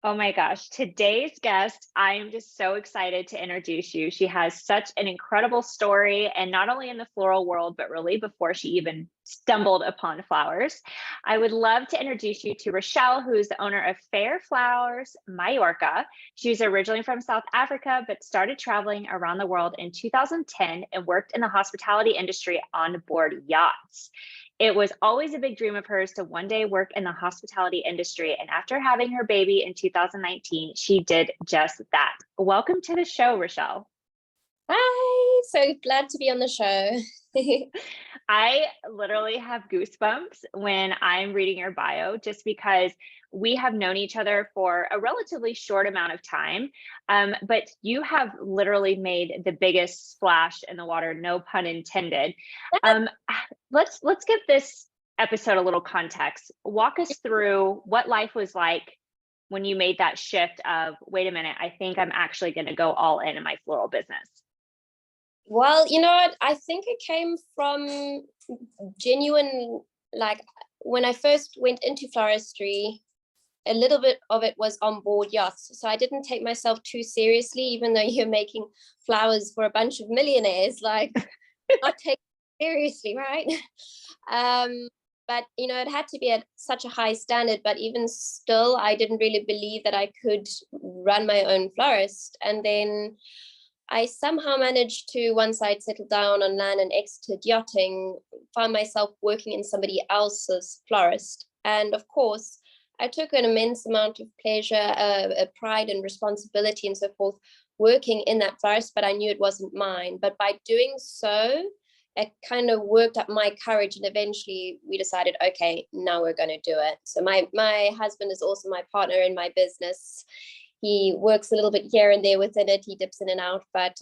Oh my gosh. Today's guest, I am just so excited to introduce you. She has such an incredible story, and not only in the floral world, but really before she even stumbled upon flowers. I would love to introduce you to Rachelle, who is the owner of Faire Flowers, Mallorca. She was originally from South Africa, but started traveling around the world in 2010 and worked in the hospitality industry on board yachts. It was always a big dream of hers to one day work in the hospitality industry. And after having her baby in 2019, she did just that. Welcome to the show, Rachelle. Hi, so glad to be on the show. I literally have goosebumps when I'm reading your bio just because we have known each other for a relatively short amount of time. But you have literally made the biggest splash in the water, no pun intended. Um, let's give this episode a little context. Walk us through what life was like when you made that shift of, wait a minute, I think I'm actually going to go all in my floral business. Well, you know what? I think it came from genuine, like when I first went into floristry, a little bit of it was on board yachts. So I didn't take myself too seriously, even though you're making flowers for a bunch of millionaires, like not take it seriously, right? But it had to be at such a high standard. But even still, I didn't really believe that I could run my own florist. And then I somehow managed to, once I'd settled down on land and exited yachting, found myself working in somebody else's florist. And of course, I took an immense amount of pleasure, a pride and responsibility and so forth, working in that florist, but I knew it wasn't mine. But by doing so, it kind of worked up my courage, and eventually we decided, okay, now we're going to do it. So my husband is also my partner in my business. He works a little bit here and there within it. He dips in and out, but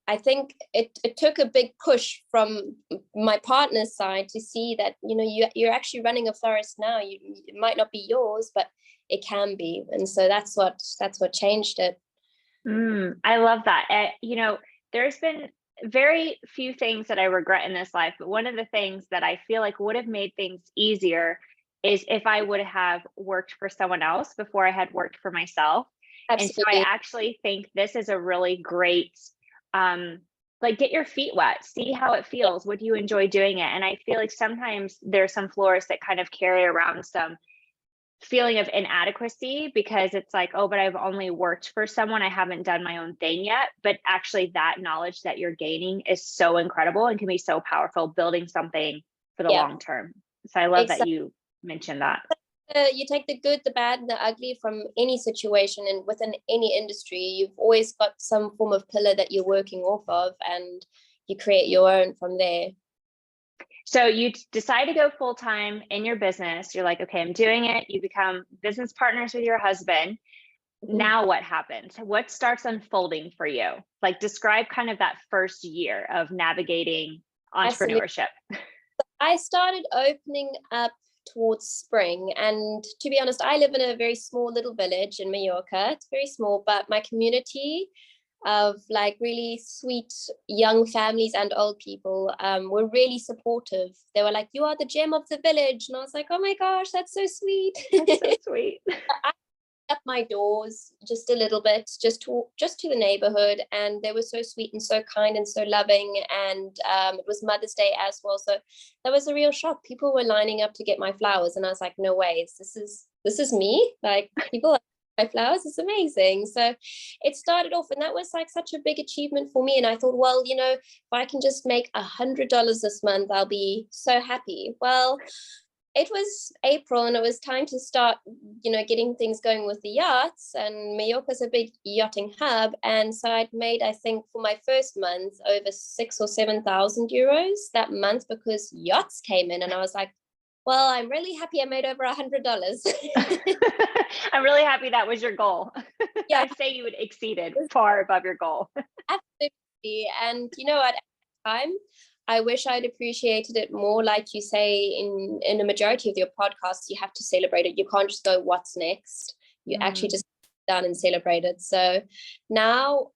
I think it took a big push from my partner's side to see that you're actually running a florist now. It might not be yours, but it can be, and so that's what changed it. I love that. There's been very few things that I regret in this life, but one of the things that I feel like would have made things easier is if I would have worked for someone else before I had worked for myself. And so I Absolutely. actually think this is a really great, like, get your feet wet, see how it feels. Would you enjoy doing it? And I feel like sometimes there's some florists that kind of carry around some feeling of inadequacy because it's like, oh, but I've only worked for someone. I haven't done my own thing yet. But actually, that knowledge that you're gaining is so incredible and can be so powerful building something for the Yeah, long term. So I love that exactly. you mentioned that. You take the good, the bad, and the ugly from any situation, and within any industry, you've always got some form of pillar that you're working off of, and you create your own from there. So you decide to go full time in your business. You're like, okay, I'm doing it. You become business partners with your husband. Mhm. Now what happens? What starts unfolding for you? Like, describe kind of that first year of navigating Absolutely. entrepreneurship. I started opening up towards spring, and to be honest, I live in a very small little village in Mallorca. It's very small, but my community of like really sweet young families and old people were really supportive. They were like, "You are the gem of the village," and I was like, "Oh my gosh, that's so sweet." That's so sweet. I up my doors just a little bit, just to the neighborhood, and they were so sweet and so kind and so loving. And it was Mother's Day as well, so that was a real shock. People were lining up to get my flowers, and I was like, "No way, this is me!" Like, people like my flowers is amazing. So it started off, and that was like such a big achievement for me. And I thought, well, if I can just make $100 this month, I'll be so happy. Well, it was April, and it was time to start, getting things going with the yachts. And Mallorca's a big yachting hub, and so I'd made, I think, for my first month, over 6 or 7 thousand euros that month because yachts came in, and I was like, well, I'm really happy I made over $100. I'm really happy that was your goal. Yeah, I'd say you would exceeded far above your goal. absolutely. And at the time, I wish I'd appreciated it more. Like you say, in a majority of your podcasts, you have to celebrate it. You can't just go, what's next? You actually Mm. just sit down and celebrate it. So now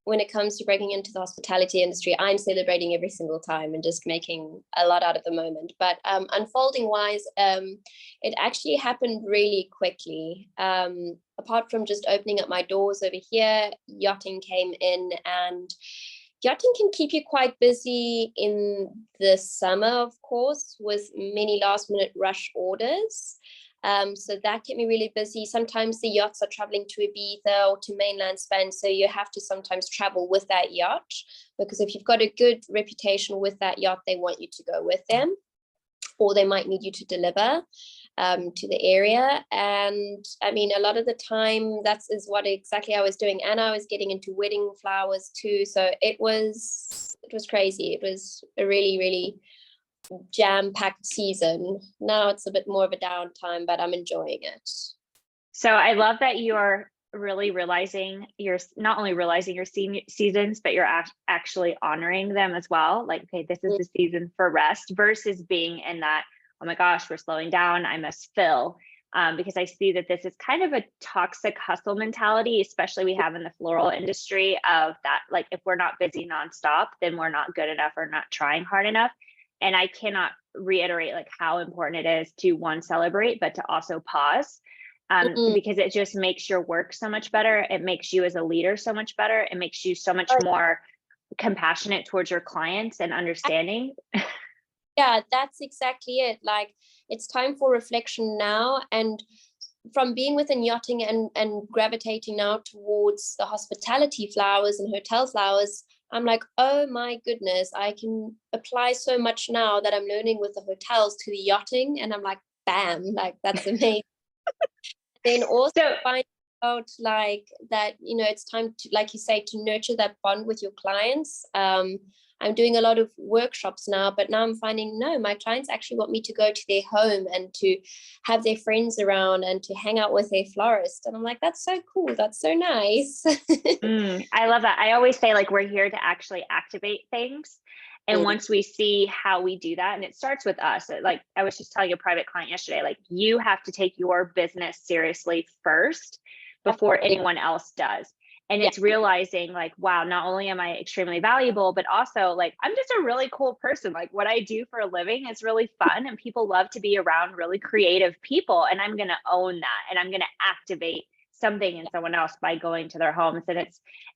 when it comes to breaking into the hospitality industry, I'm celebrating every single time and just making a lot out of the moment. But unfolding wise, it actually happened really quickly. Apart from just opening up my doors over here, yachting came in, and yachting can keep you quite busy in the summer, of course, with many last minute rush orders. So that kept me really busy. Sometimes the yachts are traveling to Ibiza or to mainland Spain, so you have to sometimes travel with that yacht, because if you've got a good reputation with that yacht, they want you to go with them, or they might need you to deliver to the area. And I mean, a lot of the time is what exactly I was doing, and I was getting into wedding flowers too. So it was crazy. It was a really, really jam-packed season. Now it's a bit more of a downtime, but I'm enjoying it. So I love that you're really realizing you're not only realizing your seasons, but you're actually honoring them as well. Like, okay, this is the season for rest, versus being in that, oh my gosh, we're slowing down, I must fill. Because I see that this is kind of a toxic hustle mentality, especially we have in the floral industry, of that, like, if we're not busy nonstop, then we're not good enough or not trying hard enough. And I cannot reiterate like how important it is to, one, celebrate, but to also pause, because it just makes your work so much better. It makes you as a leader so much better. It makes you so much more compassionate towards your clients and understanding. Yeah, that's exactly it. Like, it's time for reflection now. And from being within yachting and gravitating now towards the hospitality flowers and hotel flowers, I'm like, oh my goodness, I can apply so much now that I'm learning with the hotels to the yachting. And I'm like, bam, like, that's amazing. Then also find out like that, you know, it's time to, like you say, to nurture that bond with your clients. I'm doing a lot of workshops now, but now I'm finding, no, my clients actually want me to go to their home and to have their friends around and to hang out with their florist. And I'm like, that's so cool. That's so nice. I love that. I always say, like, we're here to actually activate things. And once we see how we do that, and it starts with us, like I was just telling a private client yesterday, like, you have to take your business seriously first before anyone else does. And it's realizing like, wow, not only am I extremely valuable, but also like, I'm just a really cool person. Like, what I do for a living is really fun, and people love to be around really creative people. And I'm going to own that. And I'm going to activate something in someone else by going to their homes. And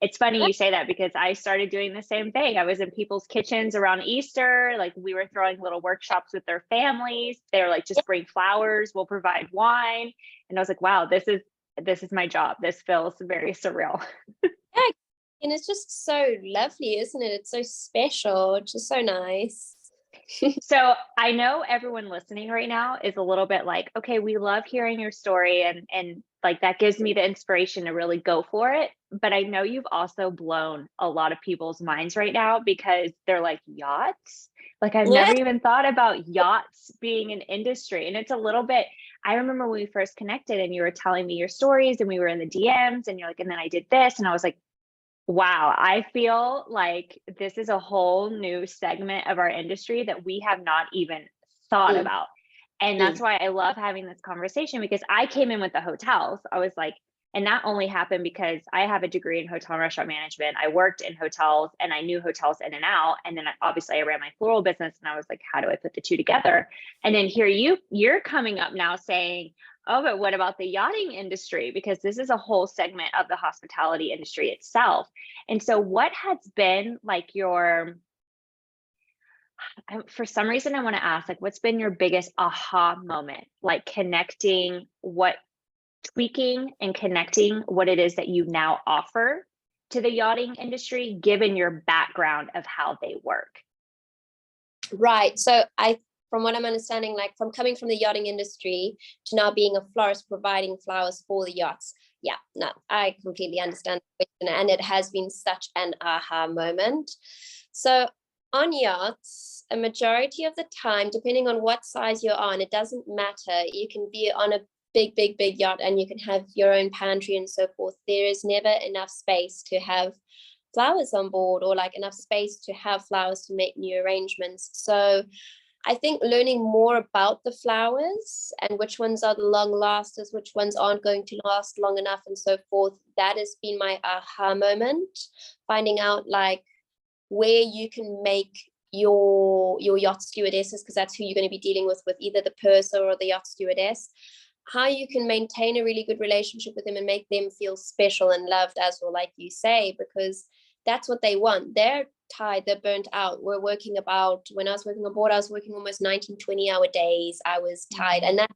it's funny you say that, because I started doing the same thing. I was in people's kitchens around Easter. Like, we were throwing little workshops with their families. They're like, just bring flowers, we'll provide wine. And I was like, wow, this is my job. This feels very surreal. Yeah, and it's just so lovely, isn't it? It's so special. It's just so nice. So I know everyone listening right now is a little bit like, okay, we love hearing your story, and like, that gives me the inspiration to really go for it. But I know you've also blown a lot of people's minds right now, because they're like, yachts? Like, I've never even thought about yachts being an industry. And it's a little bit, I remember when we first connected and you were telling me your stories and we were in the DMs and you're like, and then I did this. And I was like, wow, I feel like this is a whole new segment of our industry that we have not even thought about. And that's why I love having this conversation, because I came in with the hotels. I was like, and that only happened because I have a degree in hotel and restaurant management. I worked in hotels and I knew hotels in and out. And then obviously I ran my floral business, and I was like, how do I put the two together? And then here you're coming up now saying, oh, but what about the yachting industry? Because this is a whole segment of the hospitality industry itself. And so what has been like for some reason, I want to ask, like, what's been your biggest aha moment, like tweaking and connecting what it is that you now offer to the yachting industry, given your background of how they work? Right. So from what I'm understanding, like, from coming from the yachting industry to now being a florist providing flowers for the yachts. Yeah, no, I completely understand the question, and it has been such an aha moment. So on yachts, a majority of the time, depending on what size you're on, it doesn't matter. You can be on a big yacht and you can have your own pantry and so forth. There is never enough space to have flowers on board, or like enough space to have flowers to make new arrangements. So I think learning more about the flowers and which ones are the long lasters, which ones aren't going to last long enough, and so forth, that has been my aha moment. Finding out like where you can make your yacht stewardesses, because that's who you're going to be dealing with either the purser or the yacht stewardess, how you can maintain a really good relationship with them and make them feel special and loved as well, like you say, because that's what they want. They're tired, they're burnt out. We're working about, when I was working on board, I was working almost 19, 20-hour days. I was tired, and that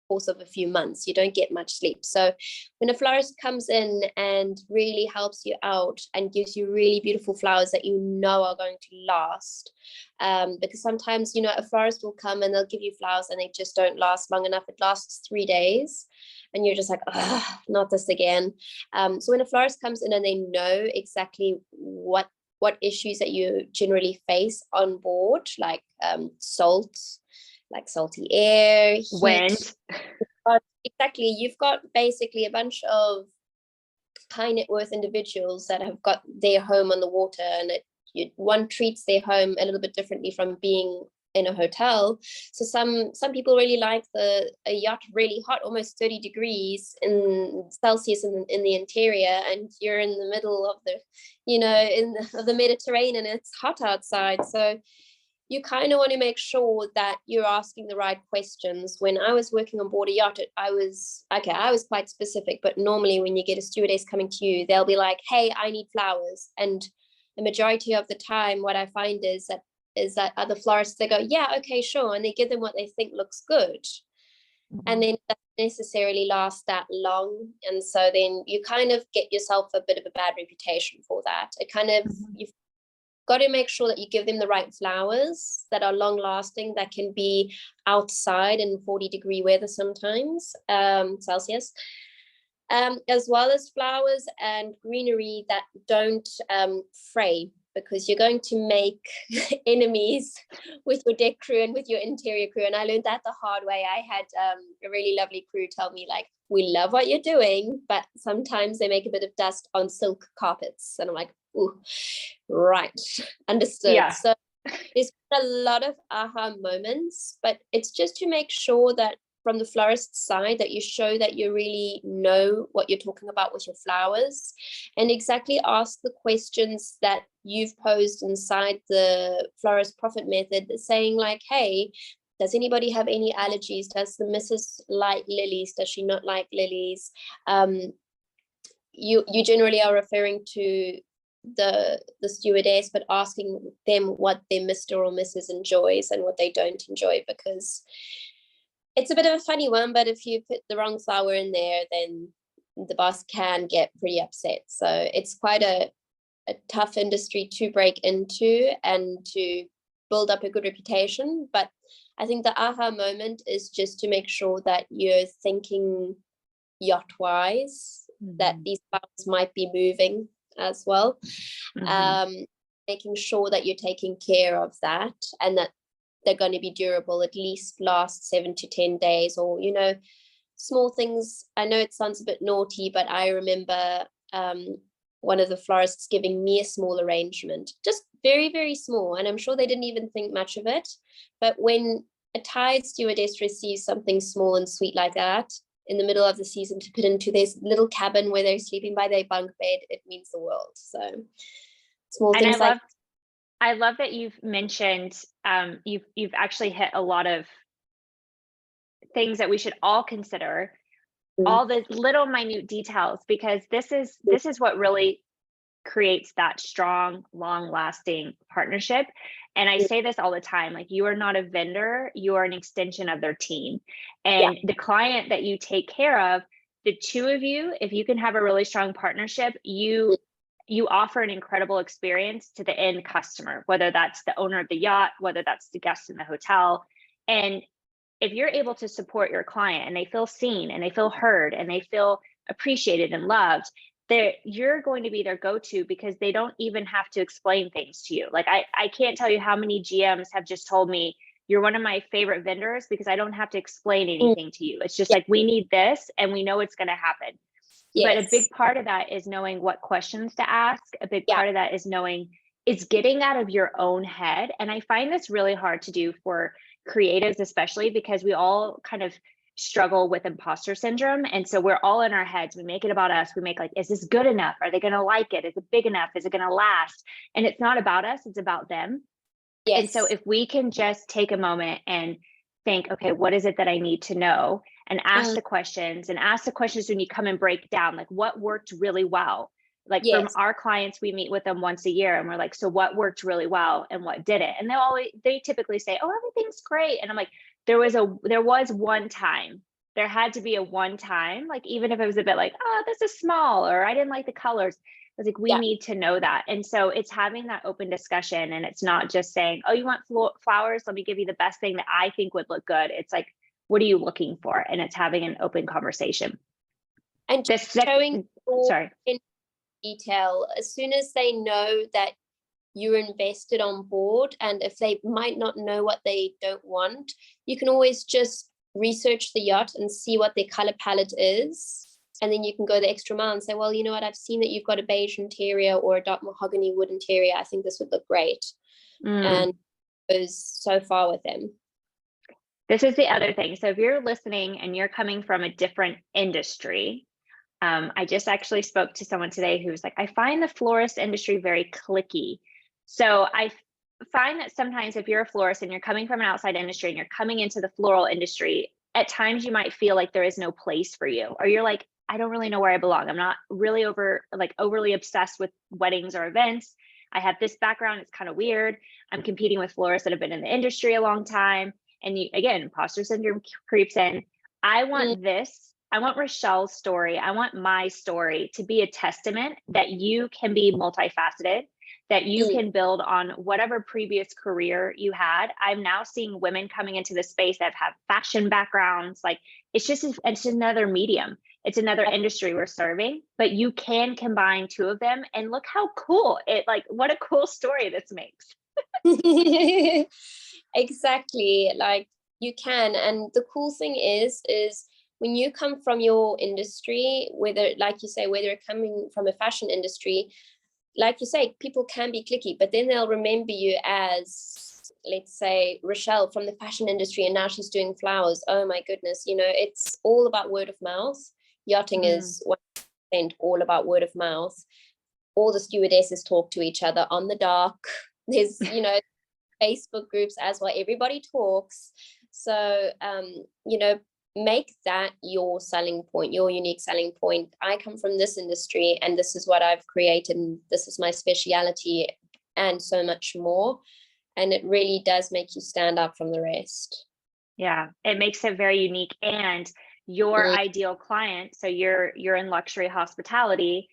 course of a few months, you don't get much sleep. So when a florist comes in and really helps you out and gives you really beautiful flowers that you know are going to last, because sometimes, you know, a florist will come and they'll give you flowers and they just don't last long enough. It lasts 3 days and you're just like, not this again. So when a florist comes in and they know exactly what issues that you generally face on board, like salt, like salty air, heat, Wind. Exactly. You've got basically a bunch of high net worth individuals that have got their home on the water, and one treats their home a little bit differently from being in a hotel. So some people really like a yacht really hot, almost 30 degrees in Celsius in the interior, and you're in the middle of the, you know, of the Mediterranean, and it's hot outside. So you kind of want to make sure that you're asking the right questions. When I was working on board a yacht, I was quite specific, but normally when you get a stewardess coming to you, they'll be like, hey, I need flowers. And the majority of the time, what I find is that other florists, they go, yeah, okay, sure. And they give them what they think looks good. Mm-hmm. And then it doesn't necessarily last that long. And so then you kind of get yourself a bit of a bad reputation for that. It kind of, you've got to make sure that you give them the right flowers that are long lasting, that can be outside in 40-degree weather sometimes, Celsius, as well as flowers and greenery that don't fray, because you're going to make enemies with your deck crew and with your interior crew. And I learned that the hard way. I had a really lovely crew tell me, like, we love what you're doing, but sometimes they make a bit of dust on silk carpets. And I'm like, ooh, right, understood. Yeah. So there's a lot of aha moments, but it's just to make sure that from the florist side that you show that you really know what you're talking about with your flowers, and exactly ask the questions that you've posed inside the florist profit method, saying like, hey, does anybody have any allergies? Does the missus like lilies? Does she not like lilies? You generally are referring to the stewardess, but asking them what their Mr. or Mrs. enjoys and what they don't enjoy, because it's a bit of a funny one, but if you put the wrong flower in there, then the boss can get pretty upset. So it's quite a tough industry to break into and to build up a good reputation. But I think the aha moment is just to make sure that you're thinking yacht wise, that these flowers might be moving as well. Making sure that you're taking care of that, and that they're going to be durable, at least last 7 to 10 days, or, you know, small things. I know it sounds a bit naughty, but I remember one of the florists giving me a small arrangement, just very, very small. And I'm sure they didn't even think much of it. But when a tired stewardess receives something small and sweet like that in the middle of the season to put into this little cabin where they're sleeping by their bunk bed, it means the world. So small and things I love that you've mentioned, you've actually hit a lot of things that we should all consider, all the little minute details, because this is what really creates that strong, long-lasting partnership. And I say this all the time, like, you are not a vendor, you are an extension of their team. And the client that you take care of, the two of you, if you can have a really strong partnership, you offer an incredible experience to the end customer, whether that's the owner of the yacht, whether that's the guest in the hotel. And if you're able to support your client and they feel seen and they feel heard and they feel appreciated and loved, you're going to be their go-to, because they don't even have to explain things to you. Like, I can't tell you how many GMs have just told me, you're one of my favorite vendors because I don't have to explain anything to you. It's just like, we need this and we know it's going to happen. Yes. But a big part of that is knowing what questions to ask. A big part of that is knowing, it's getting out of your own head. And I find this really hard to do for creatives, especially because we all kind of struggle with imposter syndrome. And so we're all in our heads. We make it about us. We make like, is this good enough? Are they going to like it? Is it big enough? Is it going to last? And it's not about us. It's about them. Yes. And so if we can just take a moment and think, okay, what is it that I need to know? And ask the questions, and ask the questions when you come and break down, like what worked really well. Like from our clients, we meet with them once a year and we're like, so what worked really well and what didn't? And they typically say, oh, everything's great. And I'm like, there was one time, there had to be a one time, like, even if it was a bit like, oh, this is small, or I didn't like the colors. I was like, we need to know that. And so it's having that open discussion, and it's not just saying, oh, you want flowers? Let me give you the best thing that I think would look good. It's like, what are you looking for? And it's having an open conversation. And just showing in detail as soon as they know that you're invested on board, and if they might not know what they don't want, you can always just research the yacht and see what their color palette is, and then you can go the extra mile and say, well, you know what, I've seen that you've got a beige interior or a dark mahogany wood interior. I think this would look great. And it goes so far with them. This is the other thing. So if you're listening and you're coming from a different industry, I just actually spoke to someone today who was like, I find the florist industry very cliquey. So I find that sometimes if you're a florist and you're coming from an outside industry and you're coming into the floral industry, at times you might feel like there is no place for you, or you're like, I don't really know where I belong. I'm not really overly obsessed with weddings or events. I have this background. It's kind of weird. I'm competing with florists that have been in the industry a long time. And again, imposter syndrome creeps in. I want I want Rachelle's story. I want my story to be a testament that you can be multifaceted, that you can build on whatever previous career you had. I'm now seeing women coming into the space that have fashion backgrounds. Like it's another medium. It's another industry we're serving, but you can combine two of them, and look how cool what a cool story this makes. Exactly, like you can. And the cool thing is when you come from your industry, whether, like you say, whether you're coming from a fashion industry, like you say, people can be cliquey, but then they'll remember you as, let's say, Rachelle from the fashion industry, and now she's doing flowers. Oh my goodness, it's all about word of mouth. Yachting is 100% all about word of mouth. All the stewardesses talk to each other on the dock. There's, Facebook groups as well. Everybody talks. So, make that your selling point, your unique selling point. I come from this industry and this is what I've created, and this is my speciality, and so much more. And it really does make you stand out from the rest. Yeah, it makes it very unique. And your ideal client, so you're in luxury hospitality,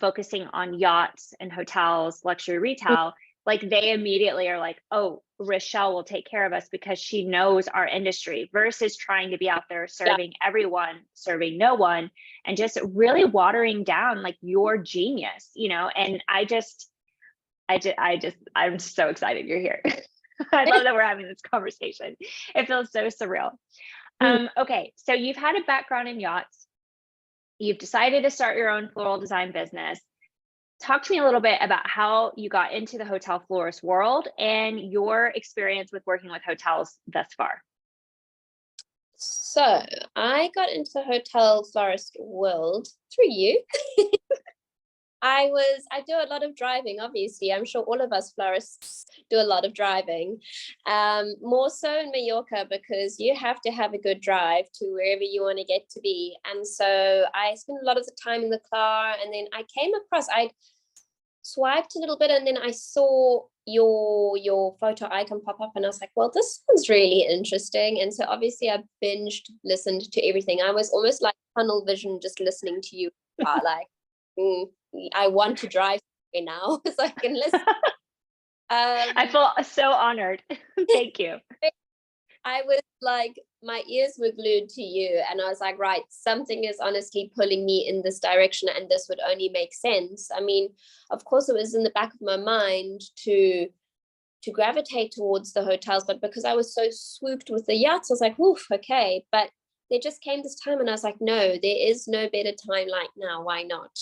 focusing on yachts and hotels, luxury retail, like they immediately are like, oh, Rachelle will take care of us because she knows our industry, versus trying to be out there serving everyone, serving no one, and just really watering down like your genius, and I'm so excited you're here. I love that we're having this conversation. It feels so surreal. Okay, so you've had a background in yachts. You've decided to start your own floral design business. Talk to me a little bit about how you got into the hotel florist world and your experience with working with hotels thus far. So I got into the hotel florist world through you. I do a lot of driving, obviously. I'm sure all of us florists do a lot of driving, more so in Mallorca, because you have to have a good drive to wherever you want to get to be. And so I spent a lot of the time in the car, and then I came across, I swiped a little bit, and then I saw your photo icon pop up, and I was like, well, this sounds really interesting. And so obviously I listened to everything. I was almost like tunnel vision, just listening to you, like, I want to drive now so I can listen. I feel so honored. Thank you. I was like, my ears were glued to you, and I was like, right, something is honestly pulling me in this direction, and this would only make sense. I mean, of course, it was in the back of my mind to gravitate towards the hotels, but because I was so swooped with the yachts, I was like, oof, okay. But there just came this time and I was like, no, there is no better time like now. Why not?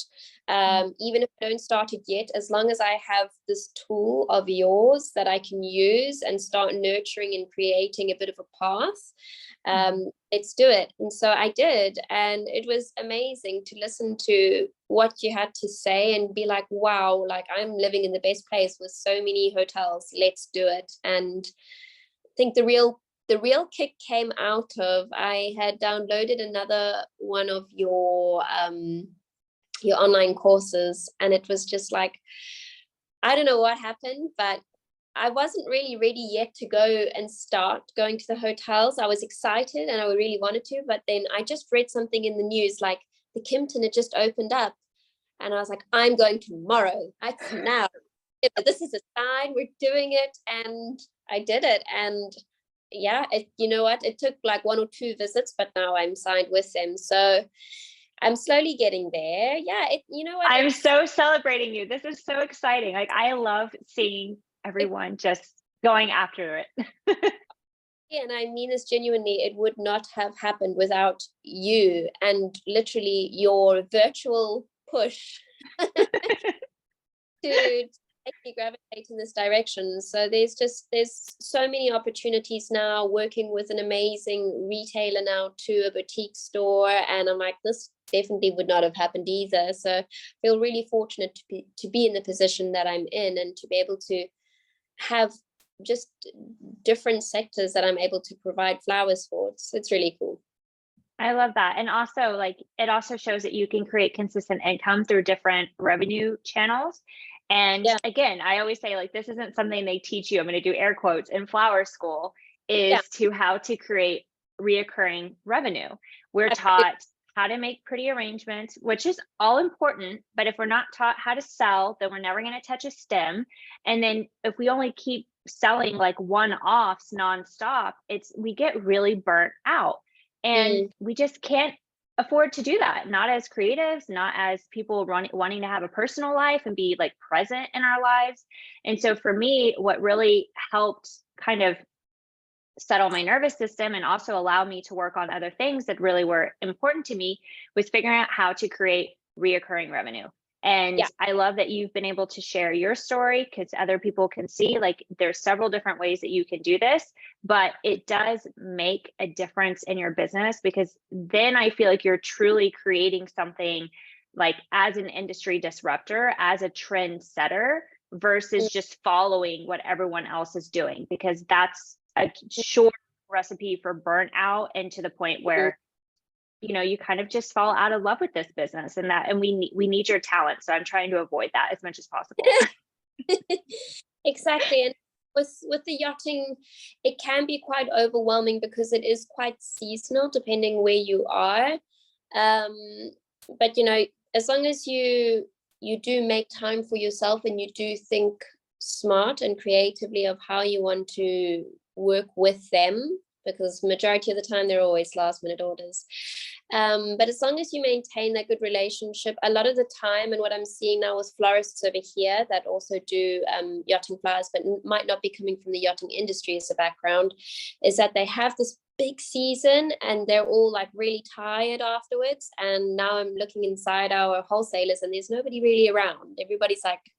Even if I don't start it yet, as long as I have this tool of yours that I can use and start nurturing and creating a bit of a path, let's do it. And so I did. And it was amazing to listen to what you had to say and be like, wow, like I'm living in the best place with so many hotels. Let's do it. And I think the real kick came out of, I had downloaded another one of your online courses, and it was just like, I don't know what happened, but I wasn't really ready yet to go and start going to the hotels. I was excited and I really wanted to, but then I just read something in the news, like the Kimpton had just opened up, and I was like, I'm going tomorrow. Now, this is a sign, we're doing it. And I did it. And yeah, you know what, it took like 1 or 2 visits, but now I'm signed with them, so I'm slowly getting there. Yeah, you know what, I'm so celebrating you. This is so exciting. Like, I love seeing everyone just going after it. and I mean this genuinely, it would not have happened without you and literally your virtual push to make me gravitate in this direction. So there's so many opportunities now, working with an amazing retailer now to a boutique store, and I'm like, this definitely would not have happened either. So I feel really fortunate to be in the position that I'm in, and to be able to have just different sectors that I'm able to provide flowers for. It's really cool. I love that. And also, like, it also shows that you can create consistent income through different revenue channels. And again, I always say, like, this isn't something they teach you, I'm going to do air quotes, in flower school, is to how to create reoccurring revenue. We're taught how to make pretty arrangements, which is all important. But if we're not taught how to sell, then we're never going to touch a stem. And then if we only keep selling like one-offs nonstop, we get really burnt out. And we just can't afford to do that, not as creatives, not as people wanting to have a personal life and be like present in our lives. And so for me, what really helped kind of settle my nervous system and also allow me to work on other things that really were important to me was figuring out how to create reoccurring revenue. And I love that you've been able to share your story, because other people can see, like, there's several different ways that you can do this, but it does make a difference in your business, because then I feel like you're truly creating something, like, as an industry disruptor, as a trend setter, versus just following what everyone else is doing, because that's a short recipe for burnout, and to the point where you kind of just fall out of love with this business, and we need your talent. So I'm trying to avoid that as much as possible. Exactly. And with the yachting, it can be quite overwhelming because it is quite seasonal depending where you are. But as long as you do make time for yourself, and you do think smart and creatively of how you want to work with them, because majority of the time they're always last minute orders. But as long as you maintain that good relationship, a lot of the time, and what I'm seeing now with florists over here that also do yachting flowers, but might not be coming from the yachting industry as a background, is that they have this big season and they're all like really tired afterwards. And now I'm looking inside our wholesalers and there's nobody really around. Everybody's like,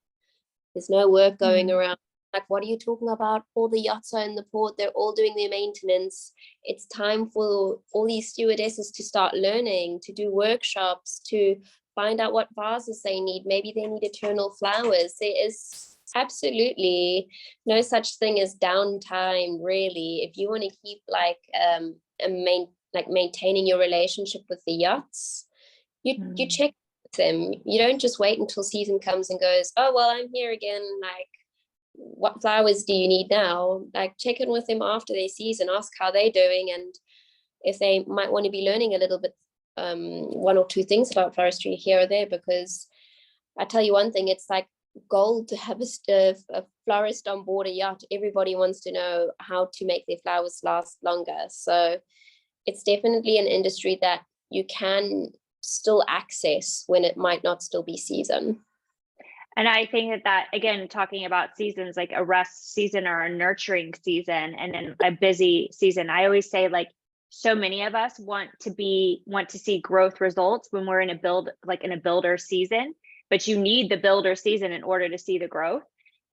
there's no work going around. Like, what are you talking about? All the yachts are in the port. They're all doing their maintenance. It's time for all these stewardesses to start learning, to do workshops, to find out what vases they need. Maybe they need eternal flowers. There is absolutely no such thing as downtime, really. If you want to keep maintaining your relationship with the yachts, you check with them. You don't just wait until season comes and goes, oh, well, I'm here again. Like, what flowers do you need now? Like, check in with them after their season, ask how they're doing, and if they might want to be learning a little bit, 1 or 2 things about floristry here or there. Because I tell you one thing, it's like gold to have a florist on board a yacht. Everybody wants to know how to make their flowers last longer. So it's definitely an industry that you can still access when it might not still be season. And I think that again, talking about seasons, like a rest season or a nurturing season, and then a busy season, I always say, like, so many of us want to see growth results when we're in a builder season, but you need the builder season in order to see the growth.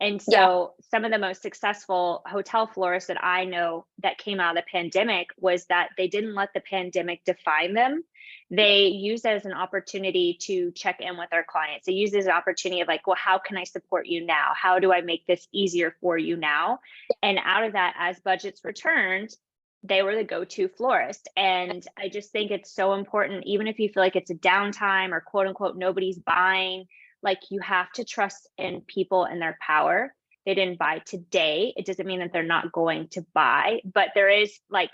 And Yeah. so some of the most successful hotel florists that I know that came out of the pandemic was that they didn't let the pandemic define them. They used it as an opportunity to check in with their clients. They used it as an opportunity of like, well, how can I support you now? How do I make this easier for you now? And out of that, as budgets returned, they were the go-to florist. And I just think it's so important, even if you feel like it's a downtime or quote unquote, nobody's buying, like you have to trust in people and their power. They didn't buy today. It doesn't mean that they're not going to buy, but there is like,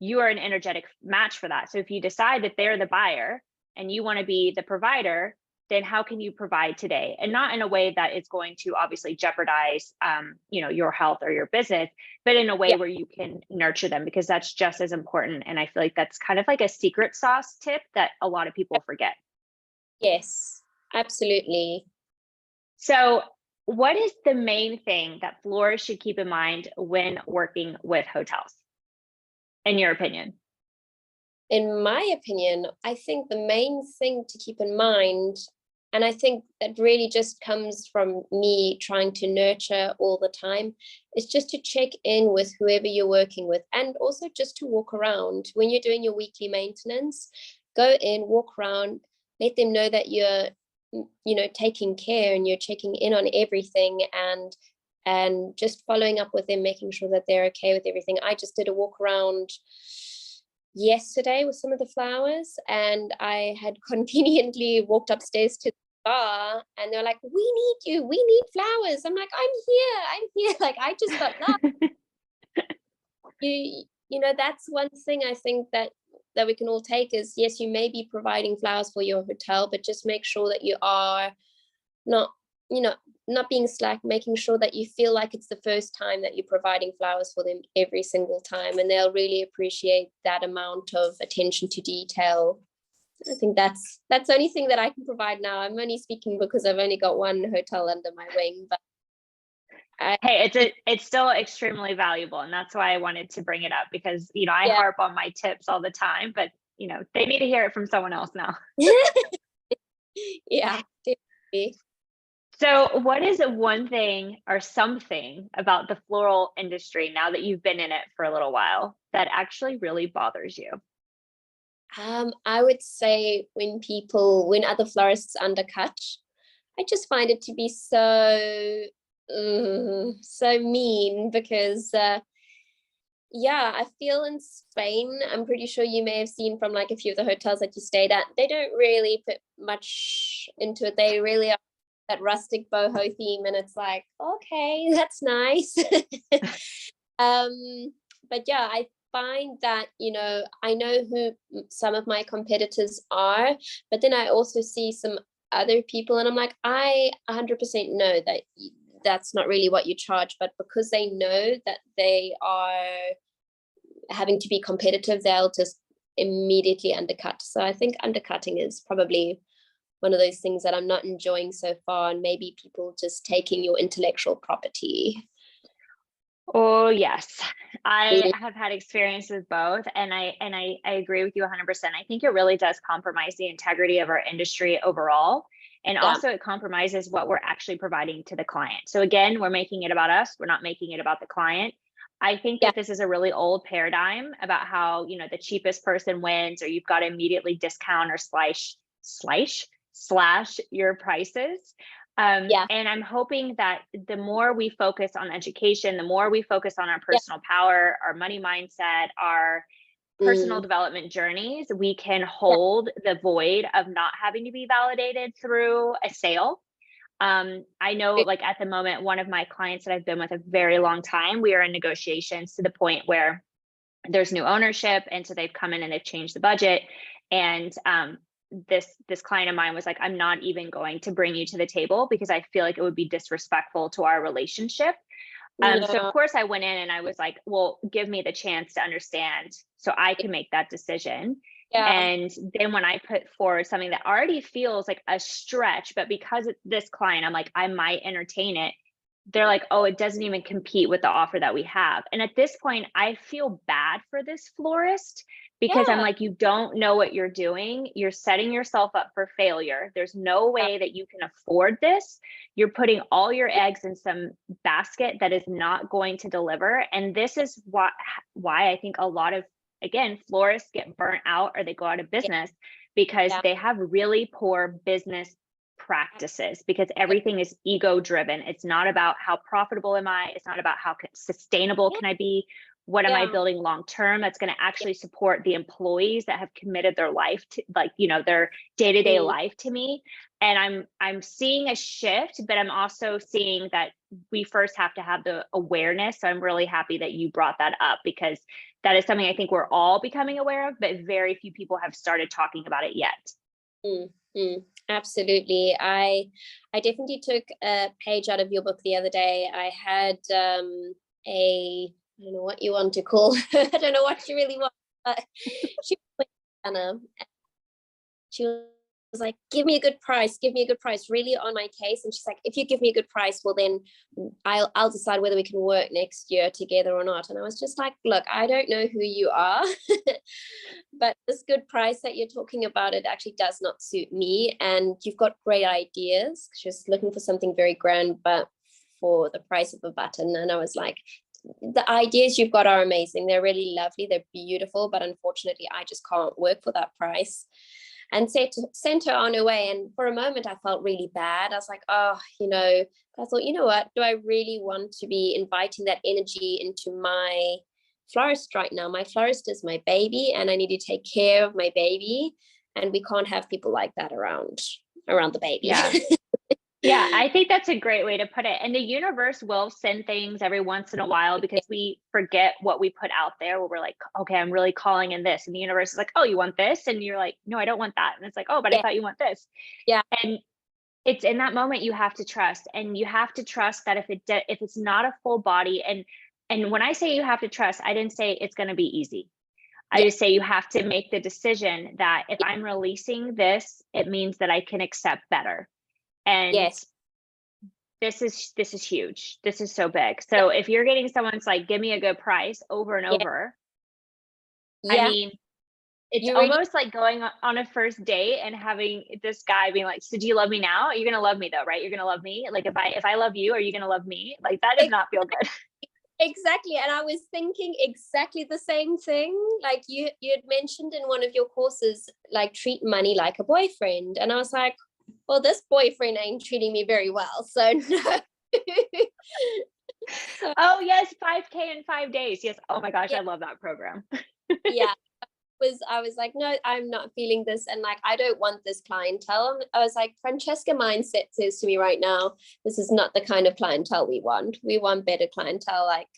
you are an energetic match for that. So if you decide that they're the buyer and you want to be the provider, then how can you provide today? And not in a way that is going to obviously jeopardize, your health or your business, but in a way where you can nurture them, because that's just as important. And I feel like that's kind of like a secret sauce tip that a lot of people forget. Yes, absolutely. So what is the main thing that florists should keep in mind when working with hotels, in your opinion? In my opinion, I think the main thing to keep in mind, and I think that really just comes from me trying to nurture all the time, is just to check in with whoever you're working with, and also just to walk around. When you're doing your weekly maintenance, go in, walk around, let them know that you're taking care and you're checking in on everything, and just following up with them, making sure that they're okay with everything. I just did a walk around yesterday with some of the flowers, and I had conveniently walked upstairs to the bar, and they're like, we need you, we need flowers. I'm like, I'm here. Like, I just got love. That's one thing I think that we can all take is, yes, you may be providing flowers for your hotel, but just make sure that you are not being slack, making sure that you feel like it's the first time that you're providing flowers for them every single time, and they'll really appreciate that amount of attention to detail. I think that's the only thing that I can provide now. I'm only speaking because I've only got one hotel under my wing, but it's still extremely valuable, and that's why I wanted to bring it up, because I harp on my tips all the time, but they need to hear it from someone else now. Yeah, definitely. So what is one thing or something about the floral industry, now that you've been in it for a little while, that actually really bothers you? I would say when other florists undercut, I just find it to be so mean, because I feel in Spain, I'm pretty sure you may have seen from like a few of the hotels that you stayed at, they don't really put much into it. They really are that rustic boho theme, and it's like, okay, that's nice. But yeah, I find that I know who some of my competitors are, but then I also see some other people, and I'm like, I 100% know that that's not really what you charge, but because they know that they are having to be competitive, they'll just immediately undercut. So I think undercutting is probably one of those things that I'm not enjoying so far, and maybe people just taking your intellectual property. Oh yes, I have had experience with both, and I agree with you 100%. I think it really does compromise the integrity of our industry overall, and also it compromises what we're actually providing to the client. So again, we're making it about us, we're not making it about the client. I think that this is a really old paradigm about how the cheapest person wins, or you've got to immediately discount or slash your prices. And I'm hoping that the more we focus on education, the more we focus on our personal power, our money mindset, our personal development journeys, we can hold the void of not having to be validated through a sale. I know, like at the moment, one of my clients that I've been with a very long time, we are in negotiations to the point where there's new ownership, and so they've come in and they've changed the budget, and this client of mine was like, I'm not even going to bring you to the table because I feel like it would be disrespectful to our relationship. So of course I went in and I was like, well, give me the chance to understand so I can make that decision. And then when I put forward something that already feels like a stretch, but because it's this client, I'm like, I might entertain it. They're like, oh, it doesn't even compete with the offer that we have. And at this point, I feel bad for this florist because I'm Yeah. like, you don't know what you're doing. You're setting yourself up for failure. There's no Yeah. way that you can afford this. You're putting all your eggs in some basket that is not going to deliver. And this is why I think a lot of, again, florists get burnt out or they go out of business because Yeah. they have really poor business practices, because everything is ego driven. It's not about how profitable am I? It's not about how sustainable Yeah. can I be? What am I Yeah. building long term that's going to actually support the employees that have committed their life to, like, you know, their day-to-day Mm. life to me? And I'm seeing a shift, but I'm also seeing that we first have to have the awareness. So I'm really happy that you brought that up, because that is something I think we're all becoming aware of, but very few people have started talking about it yet. Mm, absolutely. I definitely took a page out of your book the other day. I had a, I don't know what you want to call I don't know what she really wants, but she was Anna. She was like, give me a good price, give me a good price, really on my case. And she's like, if you give me a good price, well then I'll decide whether we can work next year together or not. And I was just like, look, I don't know who you are, but this good price that you're talking about, it actually does not suit me. And you've got great ideas. She's looking for something very grand, but for the price of a button. And I was like, the ideas you've got are amazing. They're really lovely. They're beautiful, but unfortunately, I just can't work for that price. And sent her on her way. And for a moment, I felt really bad. I was like, oh, you know, I thought, you know what, do I really want to be inviting that energy into my florist right now? My florist is my baby, and I need to take care of my baby. And we can't have people like that around the baby. Yeah. Yeah, I think that's a great way to put it. And the universe will send things every once in a while, because we forget what we put out there, where we're like, okay, I'm really calling in this. And the universe is like, oh, you want this? And you're like, no, I don't want that. And it's like, oh, but I Yeah. thought you want this. Yeah. And it's in that moment you have to trust. And you have to trust that if it's not a full body, and when I say you have to trust, I didn't say it's going to be easy. I Yeah. just say you have to make the decision that if I'm releasing this, it means that I can accept better. And Yes. this is huge. This is so big. So if you're getting someone's like, give me a good price over and Yeah. over, I Yeah. mean, it's You really, almost like going on a first date and having this guy being like, so do you love me now? You're gonna love me though, right? You're gonna love me. Like if I love you, are you gonna love me? Like that does not feel good. exactly. And I was thinking exactly the same thing. Like you had mentioned in one of your courses, like treat money like a boyfriend. And I was like, well, this boyfriend ain't treating me very well. So no. So Oh yes, 5K in 5 days. Yes. Oh my gosh, yeah, I love that program. yeah. I was like, no, I'm not feeling this. And like, I don't want this clientele. I was like, Franceska mindset says to me right now, this is not the kind of clientele we want. We want better clientele, like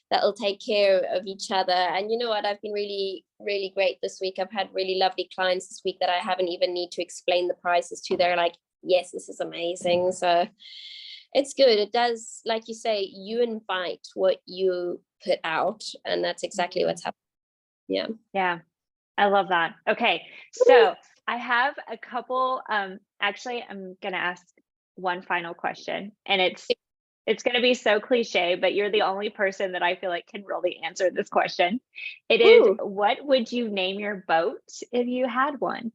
that'll take care of each other. And you know what? I've been really, really great this week. I've had really lovely clients this week that I haven't even need to explain the prices to. They're like, yes, this is amazing. So it's good. It does, like you say, you invite what you put out. And that's exactly what's happening. Yeah. Yeah. I love that. Okay. So I have a couple, actually I'm going to ask one final question, and it's going to be so cliche, but you're the only person that I feel like can really answer this question. It is, Ooh. what would you name your boat if you had one?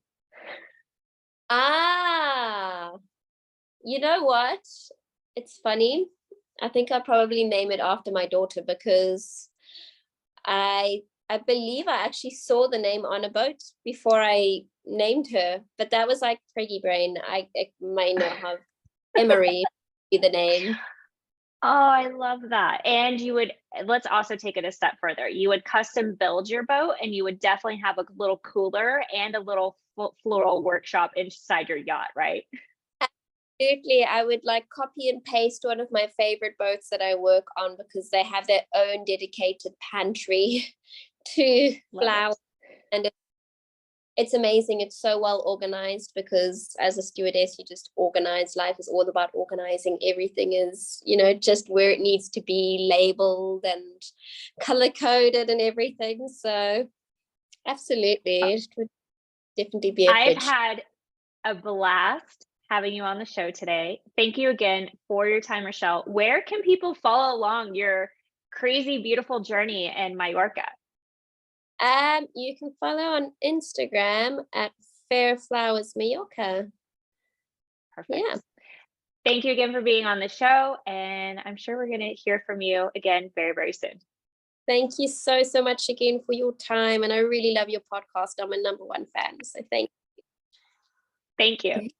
Ah, you know what? It's funny. I think I'll probably name it after my daughter because I believe I actually saw the name on a boat before I named her, but that was like preggy brain. I might not have Emery be the name. Oh, I love that. And you would, let's also take it a step further. You would custom build your boat, and you would definitely have a little cooler and a little floral workshop inside your yacht, right? Absolutely. I would like copy and paste one of my favorite boats that I work on because they have their own dedicated pantry to Love it. flowers. And it's amazing. It's so well organized because as a stewardess, you just organize. Life is all about organizing. Everything is, you know, just where it needs to be labeled and color coded and everything. So absolutely, it would definitely be a I've fridge. had a blast having you on the show today. Thank you again for your time, Rachelle. Where can people follow along your crazy, beautiful journey in Mallorca? You can follow on Instagram at Faire Flowers Mallorca. Perfect. Yeah. Thank you again for being on the show, and I'm sure we're going to hear from you again very, very soon. Thank you so much again for your time, and I really love your podcast. I'm a #1 fan, so thank you. Thank you.